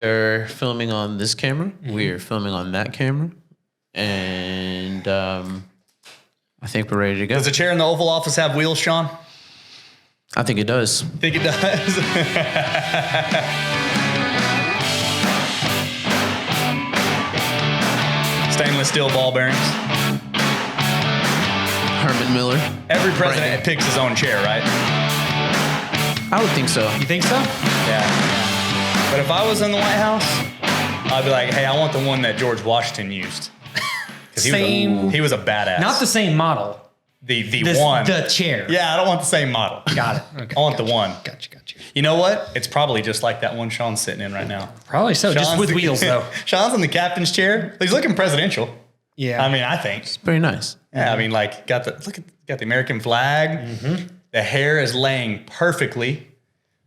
They're filming on this camera. We're filming on that camera. And I think we're ready to go. Does the chair in the Oval Office have wheels, Sean? I think it does. Think it does? Stainless steel ball bearings. Herman Miller. Every president picks his own chair, right? I would think so. You think so? Yeah. But if I was in the White House, I'd be like, hey, I want the one that George Washington used. He was a badass. Not the same model. The one. The chair. Yeah, I don't want the same model. Got it. Okay. I want the one. Gotcha. You know what? It's probably just like that one Sean's sitting in right now. Probably so. Just with wheels, though. Sean's in the captain's chair. He's looking presidential. Yeah. I mean, I think. It's pretty nice. Yeah, I mean, like, got the American flag. Mm-hmm. The hair is laying perfectly.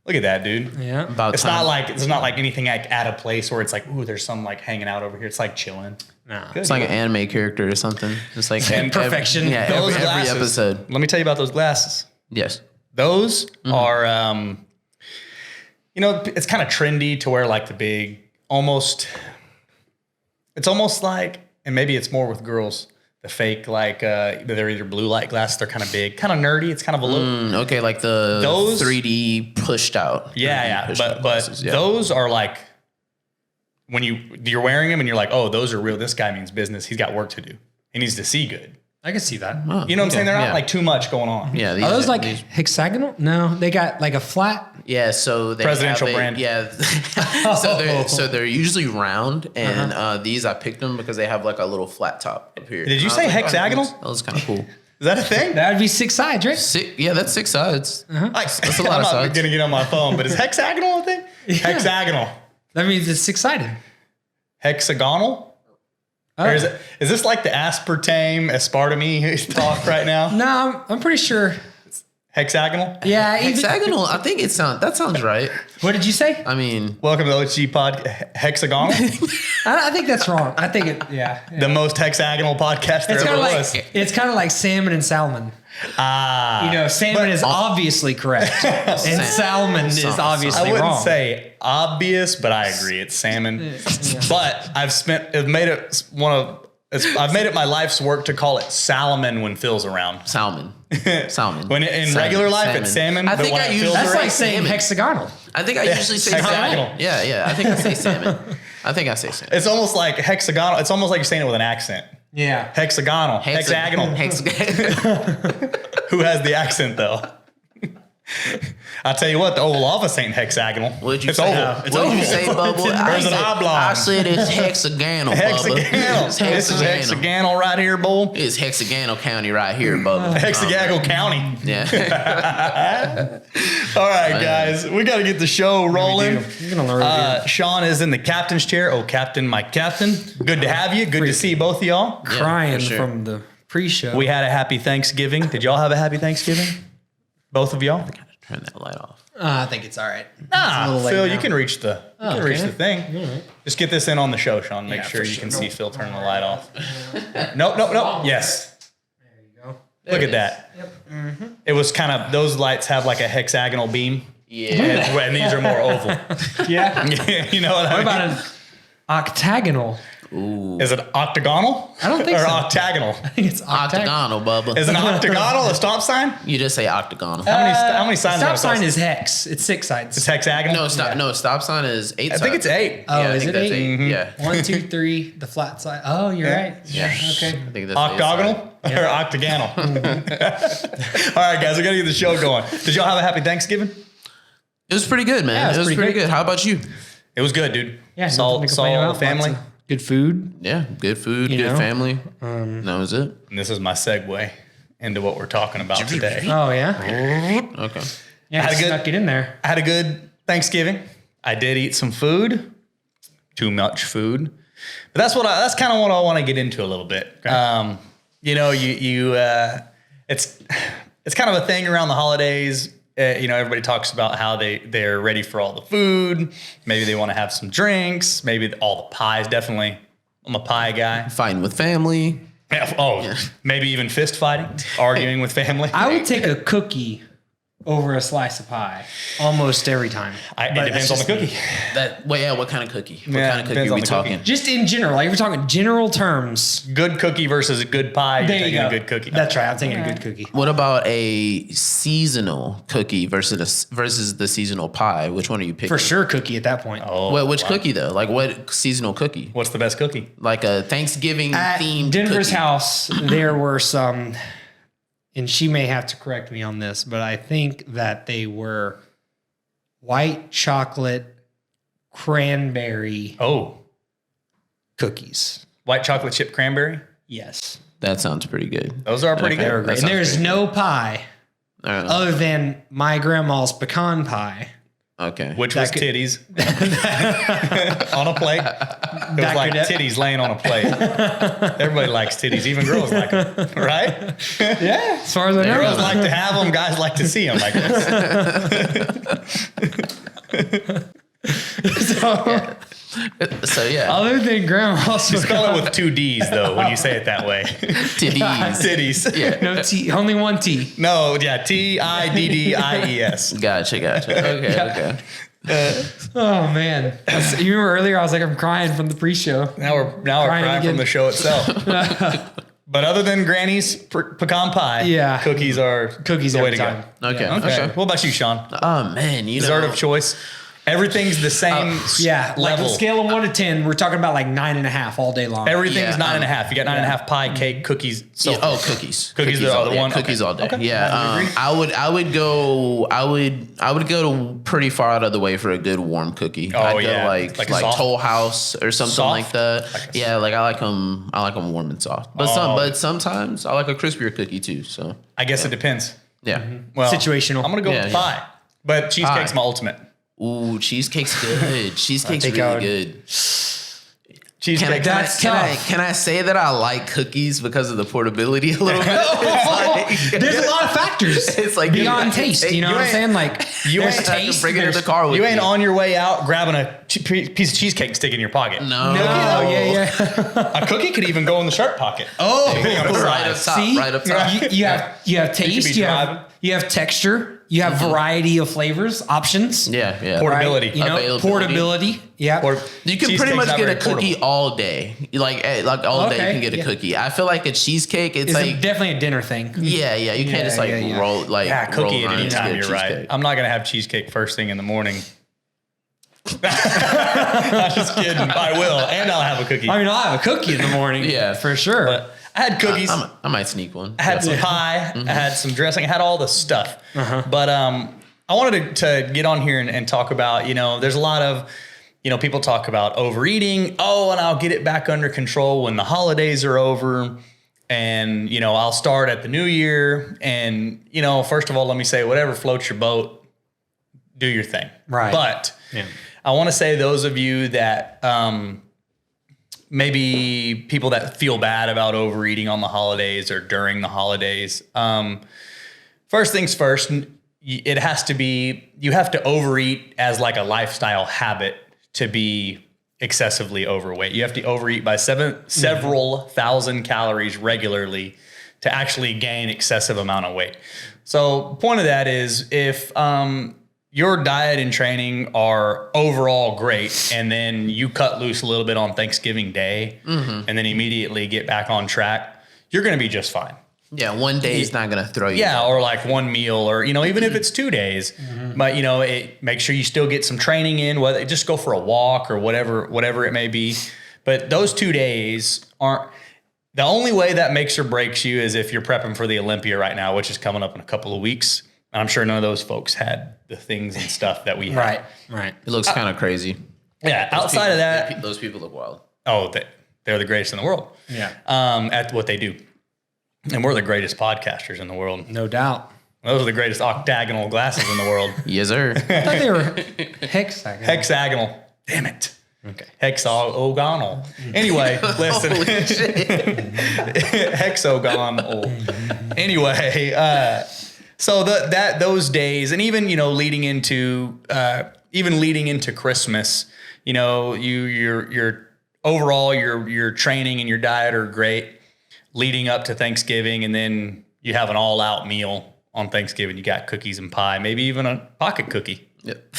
Look at that, dude. Yeah. It's not like anything like out of place where it's like, ooh, there's some like hanging out over here. It's like chilling. Nah. It's like an anime character or something. It's like perfection. Every glasses, episode. Let me tell you about those glasses. Yes. Those are, it's kind of trendy to wear like the big, it's almost like, and maybe it's more with girls, the fake, like, they're either blue light glasses, they're kind of big, kind of nerdy. It's kind of a look. Okay, like those 3D pushed out. Yeah. But glasses, those are like, when you're wearing them and you're like, oh, those are real. This guy means business. He's got work to do. He needs to see good. I can see that. Oh, You know what I'm saying? They're not like too much going on. Yeah. Are those like hexagonal? No, they got like a flat. Yeah, so they presidential have brand. Yeah. so they're usually round, and these I picked them because they have like a little flat top up here. Did you say hexagonal? That was kind of cool. Is that a thing? That would be 6 sides, right? Yeah, that's 6 sides. That's a lot I'm of not sides. going to get on my phone, but is hexagonal a thing? Yeah. Hexagonal. That means it's 6-sided. Hexagonal? Oh. Or is this like the aspartame talk right now? No, I'm pretty sure. Hexagonal? Yeah. Hexagonal. I think that sounds right. What did you say? I mean, Welcome to the OTG pod. Hexagonal? I think that's wrong. I think it. Yeah. The most hexagonal podcast there ever was. It's kind of like salmon and salmon. Salmon is obviously correct, and salmon is obviously I wouldn't wrong. say obvious, but I agree. It's salmon. Yeah. But I've made it my life's work to call it Salmon when Phil's around. salmon. When in regular life, it's salmon. I but think when I Phil's usually- That's around- like saying hexagonal. I think I usually say hexagonal. salmon. Yeah. I think I say salmon. I think I say salmon. It's almost like hexagonal. It's almost like you're saying it with an accent. Yeah. Hexagonal. Hexagonal. Who has the accent though? I'll tell you what, the Oval Office ain't hexagonal. What'd you it's say? oval. It's What'd oval. you say, Bubba? There's an oblong. I said it's hexagonal, Bubba. Hexagonal. It's This is hexagonal right here, bull. It's hexagonal county right here, Bubba. Hexagonal County. Yeah. All right, guys, we got to get the show rolling. You're gonna learn. Sean is in the captain's chair. Oh, Captain, my captain. Good to have you. Good to see both of y'all. Crying for sure. from the pre-show. We had a happy Thanksgiving. Did y'all have a happy Thanksgiving? Both of y'all? Turn that light off. I think it's all right. Nah, late Phil, now. you can reach the thing. Just get this in on the show, Sean. Make sure for you sure. can see Phil turn the light off. Nope. Yes. There you go. Look at that. Yep. It was kind of, those lights have like a hexagonal beam. Yeah. And these are more oval. Yeah. You know what I mean? What about an octagonal? Ooh. Is it octagonal? I don't think or so. octagonal? I think it's octagonal. Octagonal, Bubba. Is an octagonal a stop sign? You just say octagonal. How many signs? Stop are sign there? is hex. It's 6 sides. It's hexagonal. No, stop sign is 8 I think it's 8. Oh, Yeah, I is think it that's 8? Yeah. 1, 2, 3. The flat side. Oh, you're right. Yeah. Okay. I think that's Octagonal or octagonal? All right, guys, we got to get the show going. Did y'all have a happy Thanksgiving? It was pretty good, man. Yeah, it was pretty great. good. How about you? It was good, dude. Yeah. Saw nothing to complain the about. family. Lots of good food. Yeah, good food, You good know? family. That was it. And this is my segue into what we're talking about today. Oh, yeah? Okay. Yeah, Had a good- snuck it in there. I had a good Thanksgiving. I did eat some food. Too much food. But that's kind of what I want to get into a little bit. Okay. It's kind of a thing around the holidays. Everybody talks about how they're ready for all the food. Maybe they want to have some drinks. Maybe all the pies. Definitely, I'm a pie guy. Fighting with family. Maybe even fist fighting, arguing with family. I would take a cookie over a slice of pie almost every time. It But depends that's on the just cookie. Yeah, what kind of cookie? What Yeah, kind of cookie depends are on we the talking? cookie. Just in general, like if we're talking general terms. Good cookie versus a good pie. You're There you taking go. a good cookie. That's right. I'm taking a good cookie. What about a seasonal cookie versus the seasonal pie? Which one are you picking? For sure, cookie at that point. Oh, Which cookie though? Like what seasonal cookie? what's the best cookie? Like a Thanksgiving At themed Denver's cookie. house, there were some, and she may have to correct me on this, but I think that they were white chocolate cranberry Oh, cookies. white chocolate chip cranberry. Yes. That sounds pretty good. Those are pretty Okay. They were good. great. That And there's sounds no pie other than my grandma's pecan pie. Okay. Which That was could- titties on a plate. It was That like could- titties laying on a plate. Everybody likes titties, even girls like them, right? Yeah, as far as I know. Girls like to have them, guys like to see them. I guess. So yeah, Other than grandma's Spell pecan, it with two D's though when you say it that way. titties. Titties. Yeah. no T, only one T. No, yeah, TIDDIES. Gotcha. Okay. Oh man, you remember earlier I was like, I'm crying from the pre-show. Now we're crying again. from the show itself. But other than Granny's pecan pie, Yeah. cookies are Cookies the way every to time. go. Okay. Okay. What about you, Sean? Oh man, you Dessert know, of choice. Everything's the same Yeah, like level. on a scale of 1 to 10, we're talking about like 9.5 all day long. Everything's Yeah, 9.5. You got 9.5 pie, cake, cookies. So yeah, cookies. Cookies are the yeah, one? Cookies Okay. all day. Okay. Yeah. Agree. I would go to pretty far out of the way for a good warm cookie. Oh, I'd go yeah. like Like soft? Toll House or something Soft? like that. Like a- Yeah, like I like them warm and soft. But sometimes I like a crispier cookie too. So I guess it depends. yeah. Well, Situational. I'm gonna go Yeah, with yeah. pie, but cheesecake's Pie. my ultimate. Ooh, cheesecake's good. Cheesecake's think I really would- good. Cheesecake. Can I say that I like cookies because of the portability a little bit? It's like- There's a lot of factors. It's like beyond you- taste. You know what I'm ain't- saying? Like you there's ain't- taste. bring it in there's- the car with You ain't me. on your way out grabbing a piece of cheesecake and stick it in your pocket. No. No, yeah. A cookie could even go in the shirt pocket. Oh, Right up top. See? Right up top. You have taste. be driving. You have texture. You have variety of flavors, options. Yeah, yeah. Portability. You know, Availability. portability. Yeah. Or You can pretty cheesecake's much not get a very cookie portable. all day. Like all day you Okay, can get a yeah. cookie. I feel like a cheesecake, it's It's like definitely a dinner thing. yeah. You can't just like yeah. roll like Yeah, cookie roll at around any and time. get a You're right. cheesecake. I'm not gonna have cheesecake first thing in the morning. I'm just kidding. I will, and I'll have a cookie. I mean, I'll have a cookie in the morning. Yeah. for sure. But I had cookies. I might sneak one. I had some pie. I had some dressing. I had all the stuff. But I wanted to get on here and talk about, there's a lot of, people talk about overeating. Oh, and I'll get it back under control when the holidays are over. And, I'll start at the new year. And, first of all, let me say, whatever floats your boat, do your thing. Right. But I want to say those of you that maybe people that feel bad about overeating on the holidays or during the holidays. First things first, it has to be, you have to overeat as like a lifestyle habit to be excessively overweight. You have to overeat by several thousand calories regularly to actually gain excessive amount of weight. So point of that is if your diet and training are overall great, and then you cut loose a little bit on Thanksgiving Day, and then immediately get back on track, you're going to be just fine. Yeah, one day is not gonna throw you. Yeah, down. or like one meal, or even if it's 2 days, but make sure you still get some training in. Whether just go for a walk or whatever it may be. But those 2 days aren't the only way that makes or breaks you is if you're prepping for the Olympia right now, which is coming up in a couple of weeks. And I'm sure none of those folks had the things and stuff that we had. Right. It looks kind of crazy. Yeah. Outside of that, those people look wild. they're the greatest in the world. Yeah. At what they do. And we're the greatest podcasters in the world. No doubt. Those are the greatest octagonal glasses in the world. Yes, sir. I thought they were hexagonal. Hexagonal. Damn it. Okay. Hexagonal. Anyway, listen. Holy shit. Hexagonal. Anyway, so those days, and even leading into Christmas, your overall your training and your diet are great leading up to Thanksgiving, and then you have an all-out meal on Thanksgiving, you got cookies and pie, maybe even a pocket cookie, Yep.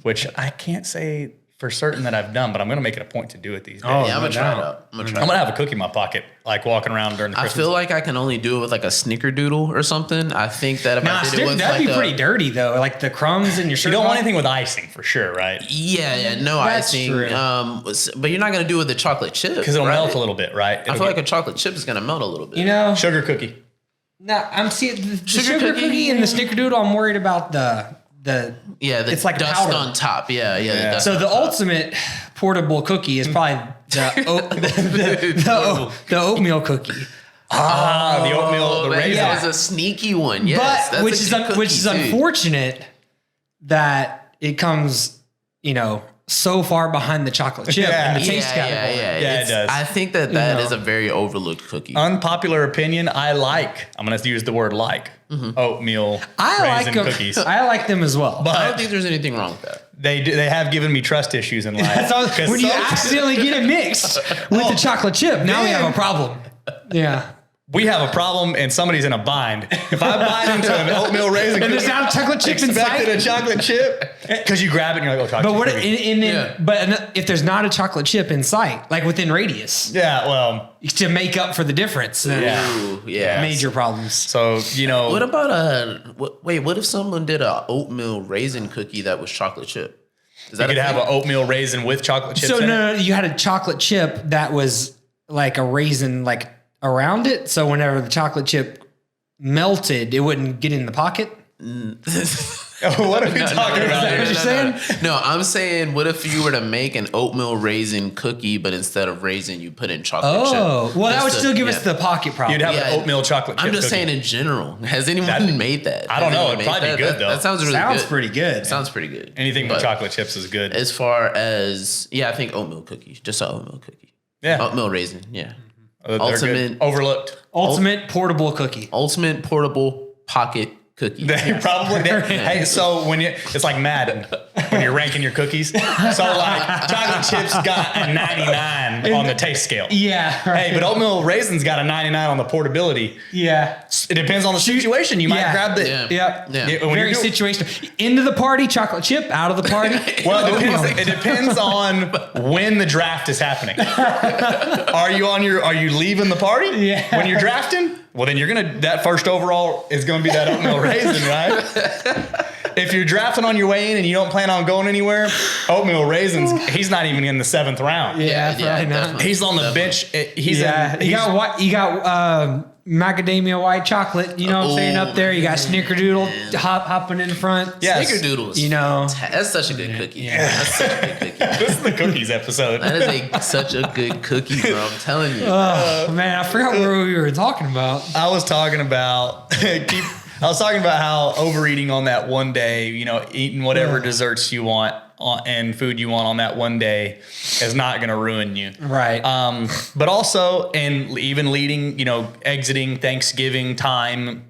which I can't say for certain that I've done, but I'm going to make it a point to do it these days. Oh, Yeah, I'm no gonna try it doubt. out. I'm gonna try. I'm going to have a cookie in my pocket, like walking around during the I Christmas. feel like I can only do it with like a snickerdoodle or something. I think that if I did it with that'd like be a, pretty dirty though. Like the crumbs in your shirt. you don't want pocket. anything with icing for sure, right? yeah, no That's icing. true. But you're not gonna do it with the chocolate chip Because it'll right? melt a little bit, right? I feel like a chocolate chip is gonna melt a little bit. You know, sugar cookie. no, I'm seeing the Sugar sugar cookie? cookie and the snickerdoodle. I'm worried about the Yeah, the it's like dust powder. on top. Yeah. Yeah. The dust So on the top. ultimate portable cookie is probably the oatmeal cookie. The oatmeal, the that raisin. is a sneaky one. Yes, But which is cookie, too. unfortunate that it comes, so far behind the chocolate chip Yeah. in the taste category. Yeah, it It's- does. I think that know. is a very overlooked cookie. Unpopular opinion, I'm going to use the word oatmeal I like raisin them. cookies. I like them as well. I But don't think there's anything wrong with that. they have given me trust issues in life. So 'Cause when you some- accidentally get it mixed with the chocolate chip, now we have a then- problem. Yeah. we have a problem and somebody's in a bind. If I bite into an oatmeal raisin And there's cookie, not a chocolate chip expected inside. a chocolate chip, because you grab it and you're like, oh, chocolate But what? cookie. But if there's not a chocolate chip in sight, like within radius, Yeah, well, to make up for the difference, then Yeah. Ooh, yeah. major problems. so, What about what if someone did a oatmeal raisin cookie that was chocolate chip? Is you that could a have thing? an oatmeal raisin with chocolate chips So in it. no, you had a chocolate chip that was like a raisin, like around it. So whenever the chocolate chip melted, it wouldn't get in the pocket. What are we talking about that here? what you're saying? No, I'm saying, what if you were to make an oatmeal raisin cookie, but instead of raisin, you put in chocolate chip? Oh, well, that Just would to- still give us yeah. the pocket problem. You'd have Yeah, an oatmeal chocolate chip I'm just cookie. saying in general. Has anyone That- made that? I don't Has know. anyone It'd made probably be that? good, That- though. That sounds really Sounds good. pretty good. Sounds pretty good. Anything with But chocolate chips is good. As far as, I think oatmeal cookie. Just an oatmeal cookie. Yeah. Oatmeal raisin, yeah. They're ultimate- good. Overlooked. Ultimate portable cookie. Ultimate portable pocket cookie. They probably did. Hey, so it's like Madden when you're ranking your cookies. So like chocolate chips got a 99 on the taste scale. Yeah. Hey, but oatmeal raisins got a 99 on the portability. Yeah. It depends on the situation. You might Yeah. grab the. Yeah. Yep. Yeah. Yeah, when Very you're doing- situational. Into the party, chocolate chip. Out of the party. Well, it depends on when the draft is happening. Are you leaving the party? Yeah. When you're drafting? Well, then that first overall is gonna be that oatmeal raisin, right? If you're drafting on your way in and you don't plan on going anywhere, oatmeal raisins, he's not even in the 7th round. Yeah, probably not. definitely. He's on the bench. He's You got macadamia white chocolate. You know what I'm saying up there. You got snickerdoodle hopping in front. Yeah. Snickerdoodle is that's such a good cookie. Yeah. That's such a good cookie. This is the cookies episode. That is such a good cookie, bro. I'm telling you. Oh man, I forgot what we were talking about. I was talking about how overeating on that one day, eating whatever desserts you want and food you want on that one day is not going to ruin you. Right. But also, and even exiting Thanksgiving time,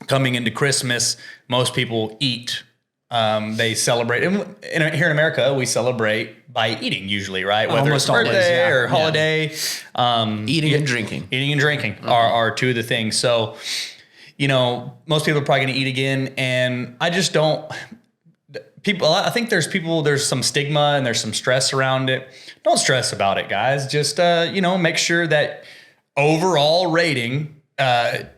coming into Christmas, most people eat. They celebrate. And here in America, we celebrate by eating usually, right? Whether Almost it's birthday always, yeah. or holiday. Eating and drinking. Eating and drinking are two of the things. So, most people are probably going to eat again. And I just don't. I think there's some stigma and there's some stress around it. Don't stress about it, guys. Just, make sure that overall rating,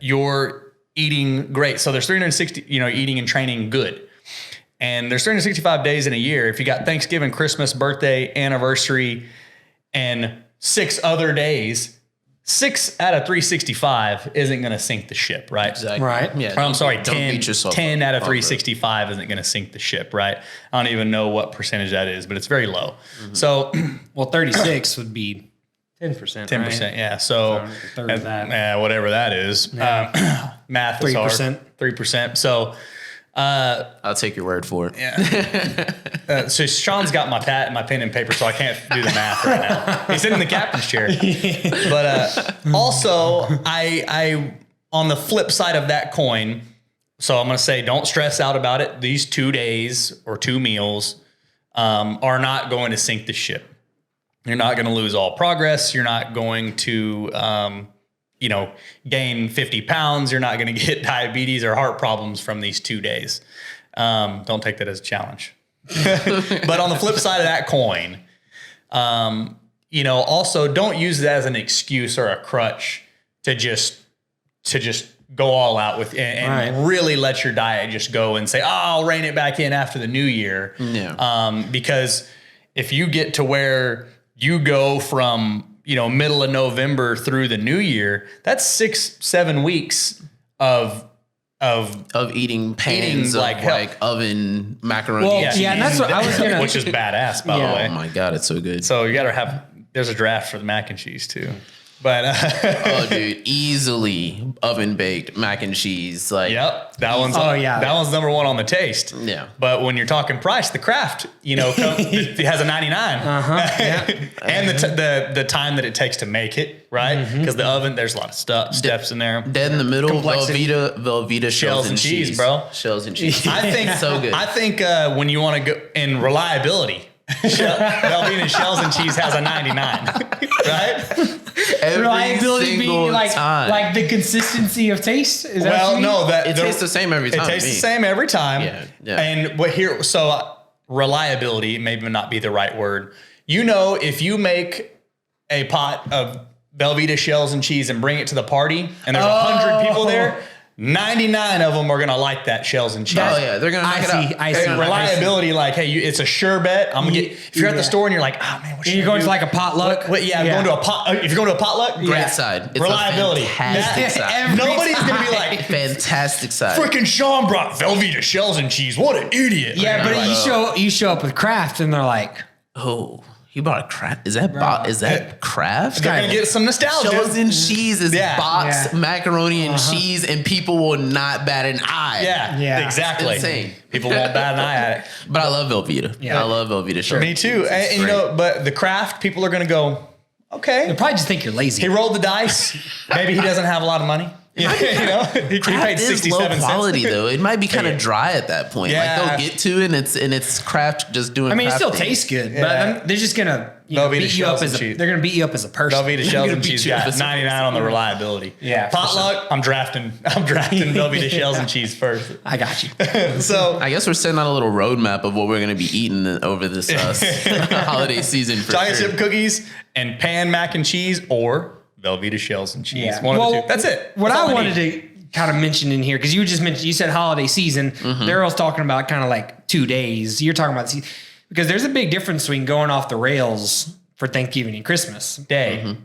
you're eating great. So there's 360, eating and training good. And there's 365 days in a year. If you got Thanksgiving, Christmas, birthday, anniversary, and 6 other days, 6 out of 365 isn't going to sink the ship, right? Exactly. Right. Yeah. Or I'm sorry, don't 10, beat yourself 10 up out of over it. 365 isn't going to sink the ship, right? I don't even know what percentage that is, but it's very low. Mm-hmm. So Well, 36 would be 10%. 10%, yeah. So, a third of that. whatever that is. Math is 3%. hard. 3%. So, I'll take your word for it. yeah. So Sean's got my pen and paper, so I can't do the math right now. He's sitting in the captain's chair. But also, I on the flip side of that coin, so I'm going to say don't stress out about it. These 2 days or 2 meals are not going to sink the ship. You're not going to lose all progress. You're not going to gain 50 pounds. You're not going to get diabetes or heart problems from these 2 days. Don't take that as a challenge. But on the flip side of that coin, also don't use it as an excuse or a crutch to just go all out with and really let your diet just go and say, I'll rein it back in after the new year. Yeah. Because if you get to where you go from, middle of November through the new year, that's 6-7 weeks of eating pans of like oven macaroni. Well, yeah, and that's what I was gonna. Which is badass, by the way. Oh my God, it's so good. So you gotta have. There's a draft for the mac and cheese too, but oh, dude, easily oven baked mac and cheese. Like, yep, that one's that one's number one on the taste. Yeah, but when you're talking price, the Kraft, it has a 99. And the time that it takes to make it, right? Because the oven, there's a lot of steps in there. Dead in the middle, Velveeta shells and cheese, bro. Shells and cheese. I think so good. I think when you want to go in reliability, Velveeta shells and cheese has a 99, right? Reliability being like the consistency of taste. Is that what you mean? It tastes the same every time. It tastes the same every time. Yeah. And so reliability maybe not be the right word. If you make a pot of Velveeta shells and cheese and bring it to the party, and there's 100 people there, 99 of them are gonna like that shells and cheese. Oh yeah, they're gonna knock it out. I see. Reliability, like, hey, it's a sure bet. I'm gonna get. If you're at the store and you're like, oh man, what should you're going to like a potluck. Going to a pot. If you're going to a potluck, great side. It's reliability. Fantastic side. Nobody's gonna be like, fantastic side. Freaking Sean brought Velveeta shells and cheese. What an idiot! Yeah, but you show up with Kraft and they're like, oh. He bought a Kraft. Is that Kraft? They're gonna get some nostalgia. Shells and cheese is boxed macaroni and cheese, and people will not bat an eye. Yeah, exactly. It's insane. People won't bat an eye at it. But I love Velveeta. Yeah, I love Velveeta. Sure. Me too. And but the Kraft, people are gonna go, okay. They'll probably just think you're lazy. He rolled the dice. Maybe he doesn't have a lot of money. He paid 67 quality cents. though. It might be kind of dry at that point. Yeah. Like they'll get to it, and it's Kraft just doing. I mean, it still crafting. tastes good, but they're just gonna beat you up as they're gonna beat you up as a person. Velveeta shells and cheese got 99 on the reliability. Yeah, potluck. I'm drafting Velveeta shells and cheese first. I got you. So I guess we're setting out a little roadmap of what we're gonna be eating over this holiday season. For chocolate chip cookies and pan mac and cheese, or Velveeta shells and cheese. Yeah. One of the two. That's it. What I wanted to kind of mention in here, because you said holiday season. Daryl's talking about kind of like 2 days. You're talking about because there's a big difference between going off the rails for Thanksgiving and Christmas day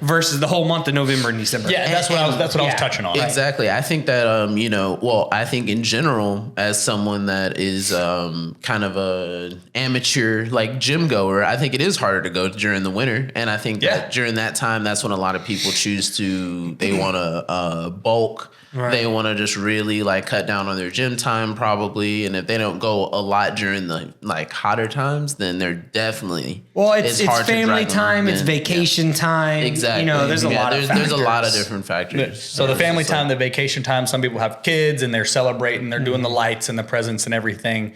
versus the whole month of November and December. Yeah, that's what I was touching on. Exactly. I think that I think in general, as someone that is kind of a amateur like gym goer, I think it is harder to go during the winter, and I think that during that time, that's when a lot of people choose to want to bulk. Right. They want to just really like cut down on their gym time probably, and if they don't go a lot during the like hotter times, then they're definitely it's family time, it's vacation time. Exactly. There's a lot of factors. There's a lot of different factors. So the family time, the vacation time, some people have kids and they're celebrating, they're doing the lights and the presents and everything,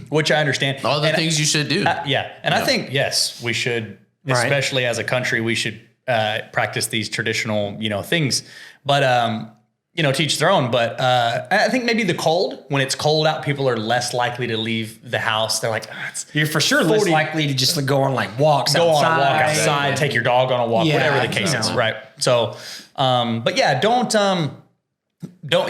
which I understand. All the things you should do. I think yes, we should, especially as a country, we should practice these traditional things. But, teach their own. But I think maybe when it's cold out, people are less likely to leave the house. They're like, you're for sure less likely to just go on like walks outside. Go on a walk outside, take your dog on a walk, whatever the case is. Right. So, but yeah, don't,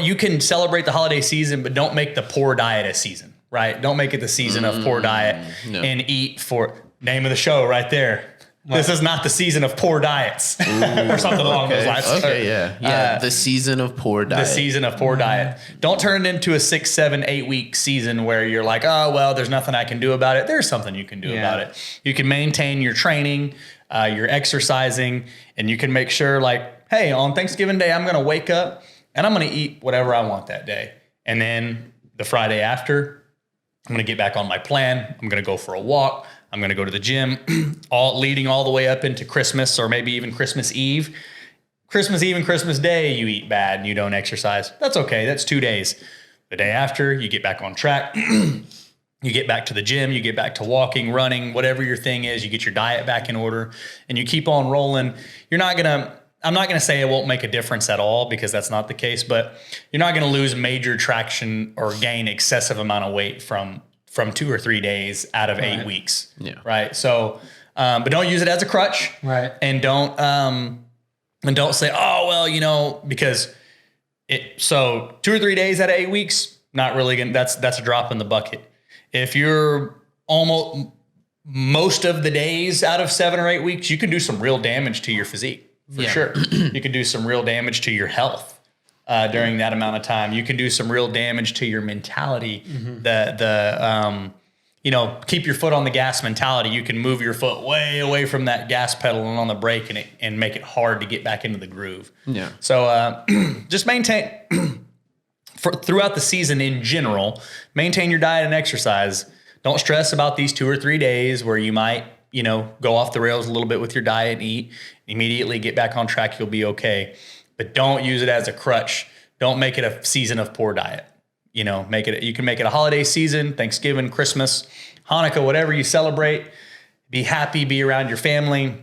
you can celebrate the holiday season, but don't make the poor diet a season, right? Don't make it the season of poor diet and eat for name of the show right there. This is not the season of poor diets or something along those lines. Okay, yeah. The season of poor diet. The season of poor diet. Don't turn it into a 6, 7, 8 week season where you're like, oh, well, there's nothing I can do about it. There's something you can do about it. You can maintain your training, your exercising, and you can make sure like, hey, on Thanksgiving Day, I'm going to wake up and I'm going to eat whatever I want that day. And then the Friday after, I'm going to get back on my plan. I'm going to go for a walk. I'm going to go to the gym, leading all the way up into Christmas or maybe even Christmas Eve. Christmas Eve and Christmas Day, you eat bad and you don't exercise. That's okay. That's 2 days. The day after, you get back on track. You get back to the gym, you get back to walking, running, whatever your thing is, you get your diet back in order and you keep on rolling. I'm not going to say it won't make a difference at all because that's not the case, but you're not going to lose major traction or gain excessive amount of weight from 2 or 3 days out of 8 weeks. Yeah. Right. So, but don't use it as a crutch. Right. And don't say, oh, well, because so 2 or 3 days out of 8 weeks, not really going to, that's a drop in the bucket. If you're almost most of the days out of 7 or 8 weeks, you can do some real damage to your physique for sure. You can do some real damage to your health during that amount of time. You can do some real damage to your mentality. Keep your foot on the gas mentality. You can move your foot way away from that gas pedal and on the brake and make it hard to get back into the groove. Yeah. So just maintain throughout the season in general, maintain your diet and exercise. Don't stress about these 2 or 3 days where you might, go off the rails a little bit with your diet and eat. Immediately get back on track. You'll be okay. But don't use it as a crutch. Don't make it a season of poor diet. You can make it a holiday season, Thanksgiving, Christmas, Hanukkah, whatever you celebrate. Be happy, be around your family,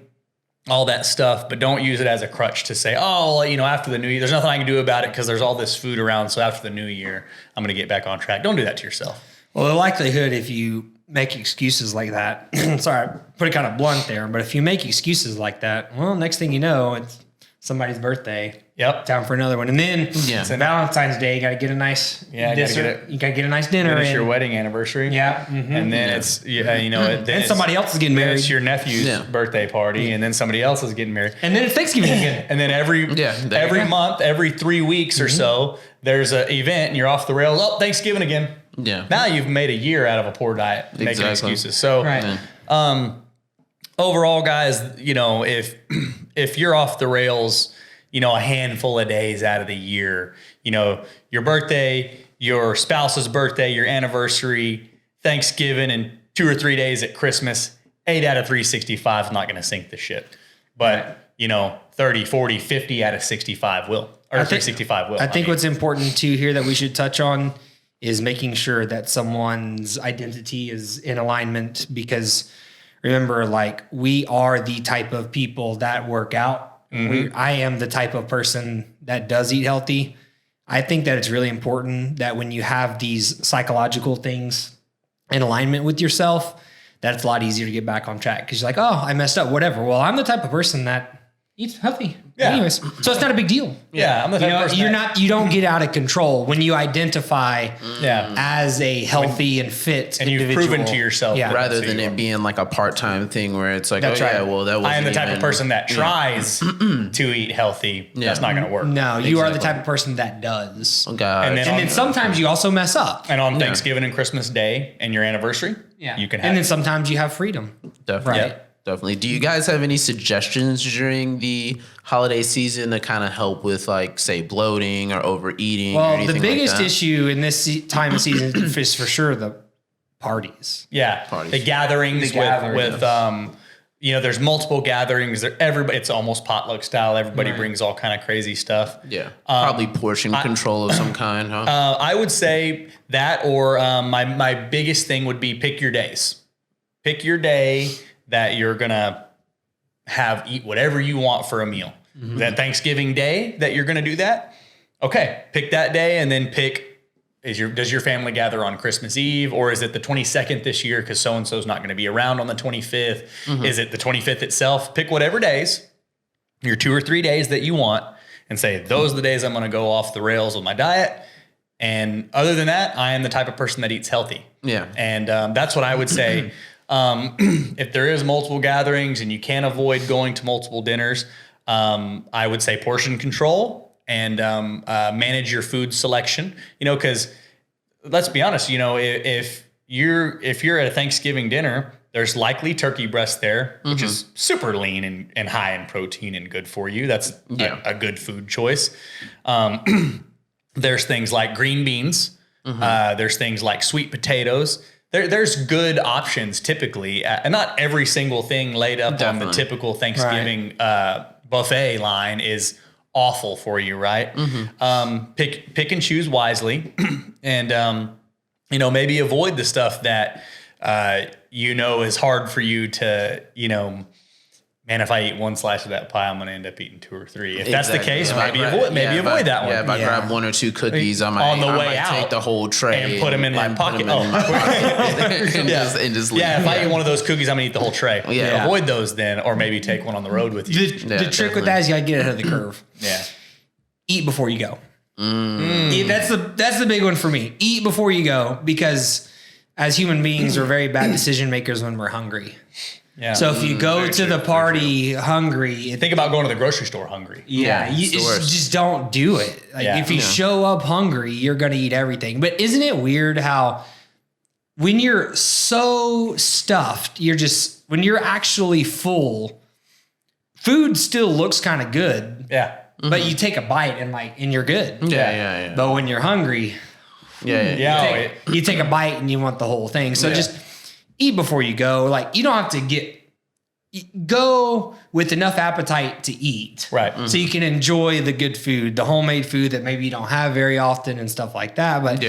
all that stuff, but don't use it as a crutch to say, after the new year, there's nothing I can do about it because there's all this food around. So after the new year, I'm going to get back on track. Don't do that to yourself. Well, the likelihood if you make excuses like that, sorry, I put it kind of blunt there, but if you make excuses like that, well, next thing you know, it's somebody's birthday. Yep. Time for another one. And then it's Valentine's Day. You got to get a nice dinner. You got to get a nice dinner. It's your wedding anniversary. Yeah. Mm-hmm. And then and somebody else is getting married. It's your nephew's birthday party. And then somebody else is getting married. And then it's Thanksgiving again. And then every month, every 3 weeks or so, there's an event and you're off the rails. Oh, Thanksgiving again. Yeah. Now you've made a year out of a poor diet, making excuses. So, overall, guys, if you're off the rails, a handful of days out of the year, your birthday, your spouse's birthday, your anniversary, Thanksgiving, and 2 or 3 days at Christmas, 8 out of 365 is not going to sink the ship. But, 30, 40, 50 out of 65 will, or 365 will. I think what's important too here that we should touch on is making sure that someone's identity is in alignment, because remember, we are the type of people that work out. Mm-hmm. I am the type of person that does eat healthy. I think that it's really important that when you have these psychological things in alignment with yourself, that it's a lot easier to get back on track. Cause you're like, oh, I messed up, whatever. Well, I'm the type of person that eats healthy. Yeah. Anyways, so it's not a big deal. Yeah. I'm the type of person you don't get out of control when you identify as a healthy and fit and individual. You've proven to yourself. Yeah. Rather than it being like a part-time thing where it's like, that was I am the type of person that tries to eat healthy. Yeah. That's not going to work. No, you are the type of person that does. Oh, God. And then sometimes you also mess up. And on Thanksgiving and Christmas Day and your anniversary, you can have. And then sometimes you have freedom. Definitely. Right. Yep. Definitely. Do you guys have any suggestions during the holiday season to kind of help with, say, bloating or overeating? Well, or anything the biggest like that? issue in this time of season is for sure the parties. Yeah, parties. The gatherings with there's multiple gatherings. It's almost potluck style. Everybody brings all kind of crazy stuff. Yeah, probably portion control of some kind, huh? I would say that, or my biggest thing would be pick your days. Pick your day that you're gonna eat whatever you want for a meal. Mm-hmm. That Thanksgiving day that you're gonna do that. Okay, pick that day and then pick. Does your family gather on Christmas Eve, or is it the 22nd this year because so and so's not going to be around on the 25th? Mm-hmm. Is it the 25th itself? Pick whatever days, your 2 or 3 days that you want, and say those are the days I'm going to go off the rails with my diet. And other than that, I am the type of person that eats healthy. Yeah, and that's what I would say. If there is multiple gatherings and you can't avoid going to multiple dinners, I would say portion control and manage your food selection. Because let's be honest, if you're at a Thanksgiving dinner, there's likely turkey breast there, which is super lean and high in protein and good for you. That's a good food choice. There's things like green beans. There's things like sweet potatoes. There's good options typically, and not every single thing laid up on the typical Thanksgiving buffet line is awful for you, right? Mm-hmm. Pick and choose wisely, and maybe avoid the stuff that, is hard for you to, man, if I eat one slice of that pie, I'm going to end up eating 2 or 3. If that's the case, maybe avoid that one. Yeah, if I grab 1 or 2 cookies, I might take the whole tray and put them in my pocket. and just leave. Yeah, if I eat one of those cookies, I'm going to eat the whole tray. Yeah. Avoid those then, or maybe take one on the road with you. The trick with that is you got to get ahead of the curve. Yeah. Eat before you go. That's the big one for me. Eat before you go, because as human beings, we're very bad decision makers when we're hungry. Yeah. So if you go to the party hungry, think about going to the grocery store hungry. Yeah, you just don't do it. If you show up hungry, you're going to eat everything. But isn't it weird how when you're so stuffed, when you're actually full, food still looks kind of good. Yeah. But you take a bite and you're good. Yeah. But when you're hungry, you take a bite and you want the whole thing. So just eat before you go. You don't have to go with enough appetite to eat. Right. So you can enjoy the good food, the homemade food that maybe you don't have very often and stuff like that. But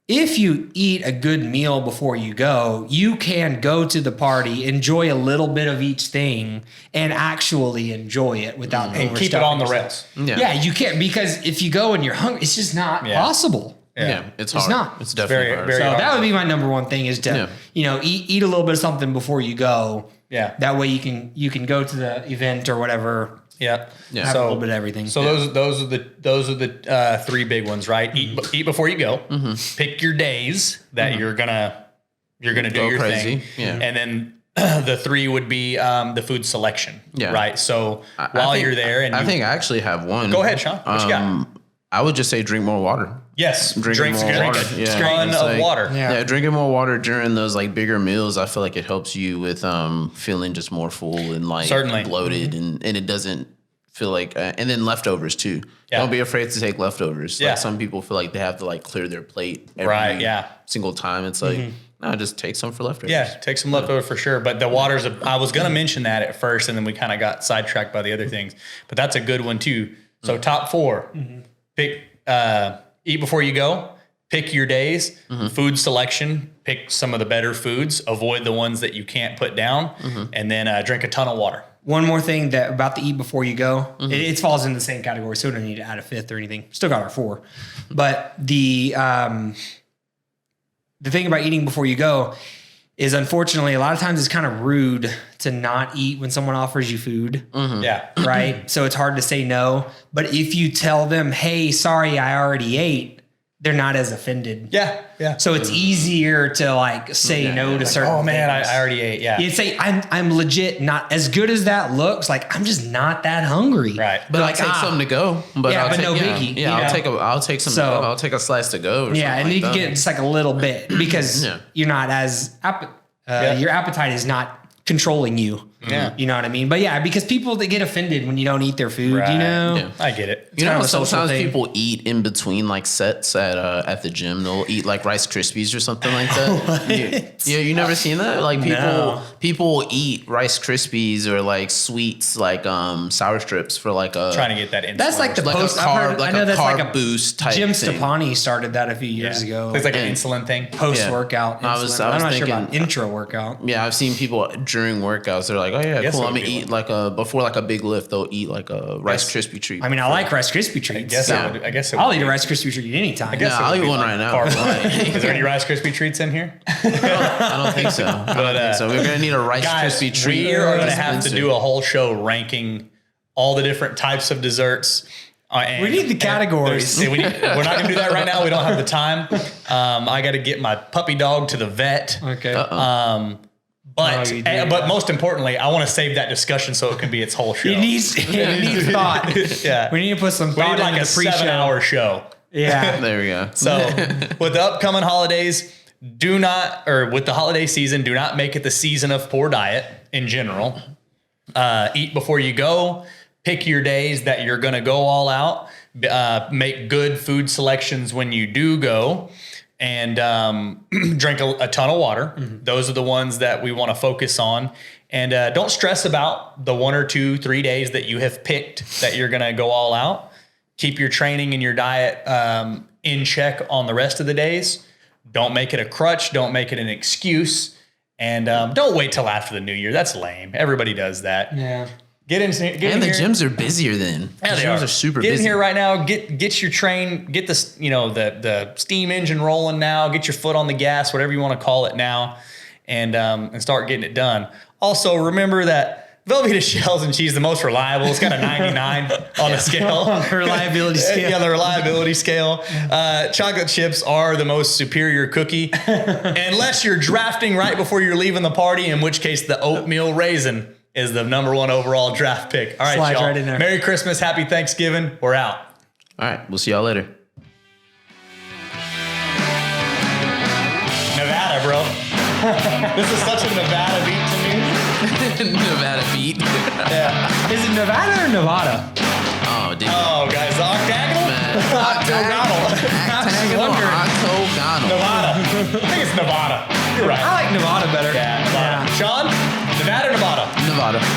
if you eat a good meal before you go, you can go to the party, enjoy a little bit of each thing, and actually enjoy it without and keep it on the rails. Yeah, you can't, because if you go and you're hungry, it's just not possible. Yeah, it's hard. It's not. It's definitely hard. So that would be my number one thing, is to eat a little bit of something before you go. Yeah. That way you can go to the event or whatever. Yeah. Have a little bit of everything. So those are the 3 big ones, right? Eat before you go. Pick your days that you're gonna do your crazy. thing. Yeah. And then the 3 would be the food selection. Yeah. Right. So you're there, and I think I actually have one. Go ahead, Sean. What you got? I would just say drink more water. Yes, drink more water. a ton of water. Yeah, drinking more water during those bigger meals, I feel like it helps you with feeling just more full and Certainly. bloated, and it doesn't feel like and then leftovers too. Yeah. Don't be afraid to take leftovers. Yeah. Some people feel like they have to clear their plate every single time. It's no, just take some for leftovers. Yeah, take some leftover for sure. But the water's I was gonna mention that at first, and then we kind of got sidetracked by the other things. But that's a good one too. So top 4. Pick eat before you go. Pick your days. Food selection. Pick some of the better foods. Avoid the ones that you can't put down. And then drink a ton of water. One more thing about the eat before you go. It falls in the same category, so we don't need to add a 5th or anything. Still got our 4. But the thing about eating before you go is, unfortunately, a lot of times it's kind of rude to not eat when someone offers you food. Yeah. Right? So it's hard to say no. But if you tell them, hey, sorry, I already ate, they're not as offended. Yeah. Yeah. So it's easier to say no to certain oh man, things. I already ate. Yeah. You'd say, I'm legit not, as good as that looks, I'm just not that hungry. Right. But I'll take something to go. But Yeah, I'll but take, no biggie, Yeah, you know? I'll take some. So- I'll take a slice to go. Or Yeah, and you can that. get just a little bit, because you're not as your appetite is not controlling you. Yeah. You know what I mean? But yeah, because people, they get offended when you don't eat their food, Right. you know? Yeah. I get it. You know, kind of a social sometimes thing. people eat in between sets at the gym. They'll eat Rice Krispies or something like that. Yeah, you never seen that? People eat Rice Krispies or sweets sour strips for a Trying to get that insulin. That's the post. I know that's carb boost type Jim thing. Stepani started that a few years ago. It's an insulin thing. Post workout. I was I'm not thinking, sure about intra workout. Yeah, I've seen people during workouts. They're like, oh yeah, Guess cool. it I'm would gonna be eat before a big lift. They'll eat a Rice Krispie treat. I mean, I like Rice Krispie treats. I guess I'll eat a Rice Krispie treat anytime. I'll eat one right now. Is there any Rice Krispie treats in here? I don't think so. So we're gonna need a Rice Krispie treat. We are going to have to do a whole show ranking all the different types of desserts. We need the categories. We're not going to do that right now. We don't have the time. I got to get my puppy dog to the vet. Okay. But most importantly, I want to save that discussion so it can be its whole show. It needs thought. Yeah. We need to put some We thought need into a the pre-show. 7-hour show. Yeah. There we go. So with the upcoming holidays, with the holiday season, do not make it the season of poor diet in general. Eat before you go. Pick your days that you're going to go all out. Make good food selections when you do go. And drink a ton of water. Those are the ones that we want to focus on. And don't stress about the 1 or 2, 3 days that you have picked that you're going to go all out. Keep your training and your diet in check on the rest of the days. Don't make it a crutch. Don't make it an excuse. And don't wait till after the new year. That's lame. Everybody does that. Yeah. Get in And here. the gyms are busier then. Yeah, the they gyms are super Get busy. in here right now. Get your train. Get the the steam engine rolling now. Get your foot on the gas, whatever you want to call it now, and start getting it done. Also, remember that Velveeta shells and cheese the most reliable. It's got a 99 on the scale. On the reliability scale. Yeah, the reliability scale. Chocolate chips are the most superior cookie, unless you're drafting right before you're leaving the party, in which case the oatmeal raisin is the #1 overall draft pick. All right, Slides y'all. right in there. Merry Christmas, Happy Thanksgiving. We're out. All right, we'll see y'all later. Nevada, bro. This is such a Nevada beat to me. Nevada beat. Yeah. Is it Nevada or Nevada?